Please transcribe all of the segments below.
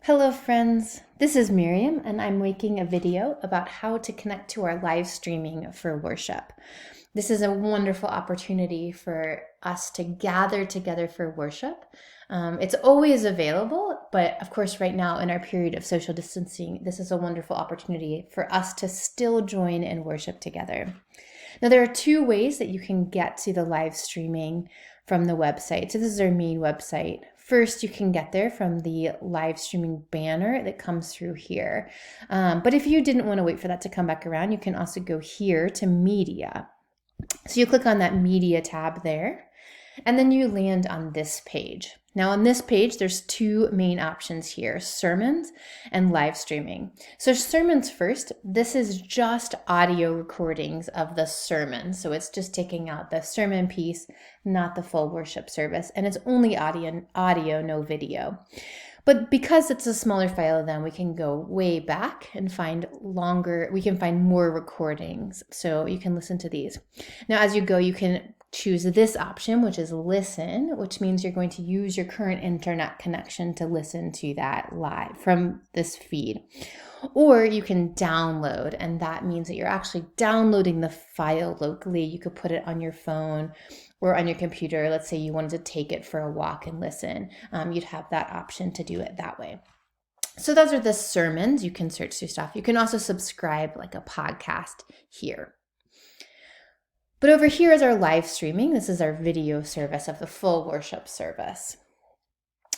Hello friends, this is Miriam and I'm making a video about how to connect to our live streaming for worship. This is a wonderful opportunity for us to gather together for worship. It's always available, but of course right now in our period of social distancing, this is a wonderful opportunity for us to still join and worship together. Now there are two ways that you can get to the live streaming from the website. So this is our main website. First, you can get there from the live streaming banner that comes through here. But if you didn't want to wait for that to come back around, you can also go here to media. So you click on that media tab there, and then you land on this page. Now on this page, there's two main options here, sermons and live streaming. So sermons first, this is just audio recordings of the sermon. So it's just taking out the sermon piece, not the full worship service. And it's only audio, no video. But because it's a smaller file, then we can go way back and find we can find more recordings. So you can listen to these. Now, as you go, you can choose this option, which is listen, which means you're going to use your current internet connection to listen to that live from this feed. Or you can download, and that means that you're actually downloading the file locally. You could put it on your phone or on your computer. Let's say you wanted to take it for a walk and listen. You'd have that option to do it that way. So those are the sermons. You can search through stuff. You can also subscribe like a podcast here. But over here is our live streaming. This is our video service of the full worship service.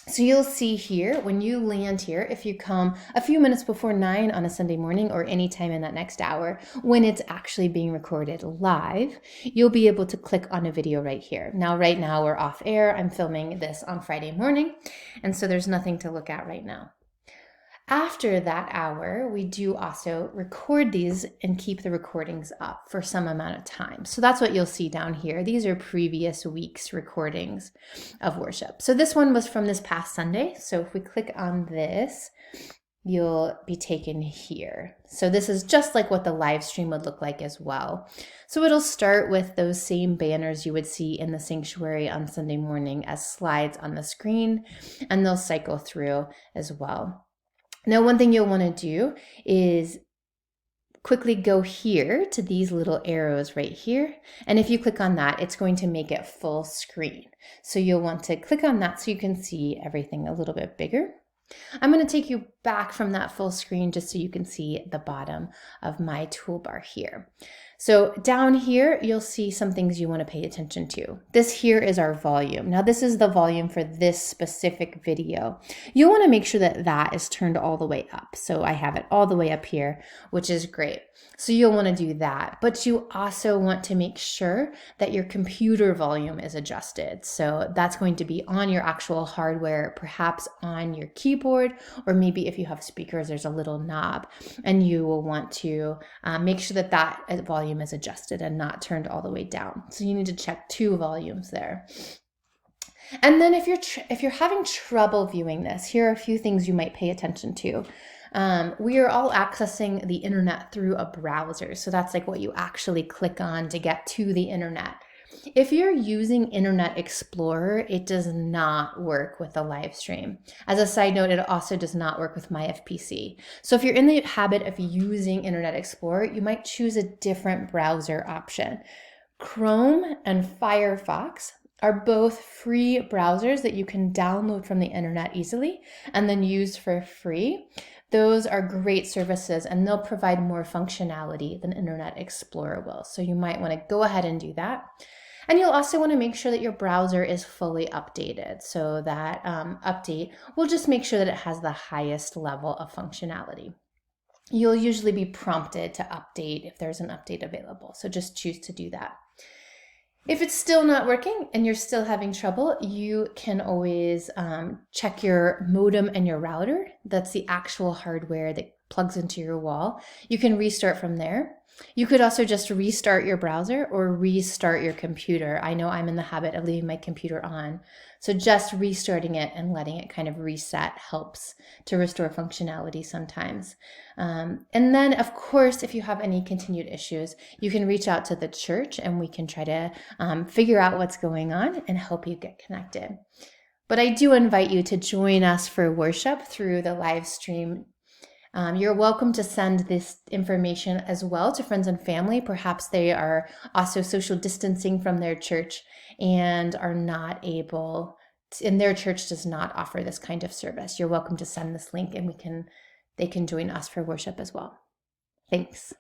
So you'll see here, when you land here, if you come a few minutes before 9 on a Sunday morning or any time in that next hour, when it's actually being recorded live, you'll be able to click on a video right here. Now, right now we're off air. I'm filming this on Friday morning, and so there's nothing to look at right now. After that hour, we do also record these and keep the recordings up for some amount of time. So that's what you'll see down here. These are previous week's recordings of worship. So this one was from this past Sunday. So if we click on this, you'll be taken here. So this is just like what the live stream would look like as well. So it'll start with those same banners you would see in the sanctuary on Sunday morning as slides on the screen, and they'll cycle through as well. Now, one thing you'll want to do is quickly go here to these little arrows right here. And if you click on that, it's going to make it full screen. So you'll want to click on that so you can see everything a little bit bigger. I'm going to take you back from that full screen just so you can see the bottom of my toolbar here. So down here, you'll see some things you want to pay attention to. This here is our volume. Now this is the volume for this specific video. You'll want to make sure that that is turned all the way up. So I have it all the way up here, which is great. So you'll want to do that, but you also want to make sure that your computer volume is adjusted. So that's going to be on your actual hardware, perhaps on your keyboard, or maybe if you have speakers, there's a little knob, and you will want to make sure that that volume is adjusted and not turned all the way down. So you need to check two volumes there. And then if you're having trouble viewing this, here are a few things you might pay attention to. We are all accessing the internet through a browser. So that's like what you actually click on to get to the internet. If you're using Internet Explorer, it does not work with the live stream. As a side note, it also does not work with my FPC. So if you're in the habit of using Internet Explorer, you might choose a different browser option. Chrome and Firefox are both free browsers that you can download from the internet easily and then use for free. Those are great services and they'll provide more functionality than Internet Explorer will. So you might want to go ahead and do that. And you'll also want to make sure that your browser is fully updated. So that update will just make sure that it has the highest level of functionality. You'll usually be prompted to update if there's an update available. So just choose to do that. If it's still not working and you're still having trouble, you can always check your modem and your router. That's the actual hardware that plugs into your wall. You can restart from there. You could also just restart your browser or restart your computer. I know I'm in the habit of leaving my computer on. So just restarting it and letting it kind of reset helps to restore functionality sometimes. And then, of course, if you have any continued issues, you can reach out to the church and we can try to figure out what's going on and help you get connected. But I do invite you to join us for worship through the live stream. You're welcome to send this information as well to friends and family. Perhaps they are also social distancing from their church and are not able to, and their church does not offer this kind of service. You're welcome to send this link and they can join us for worship as well. Thanks.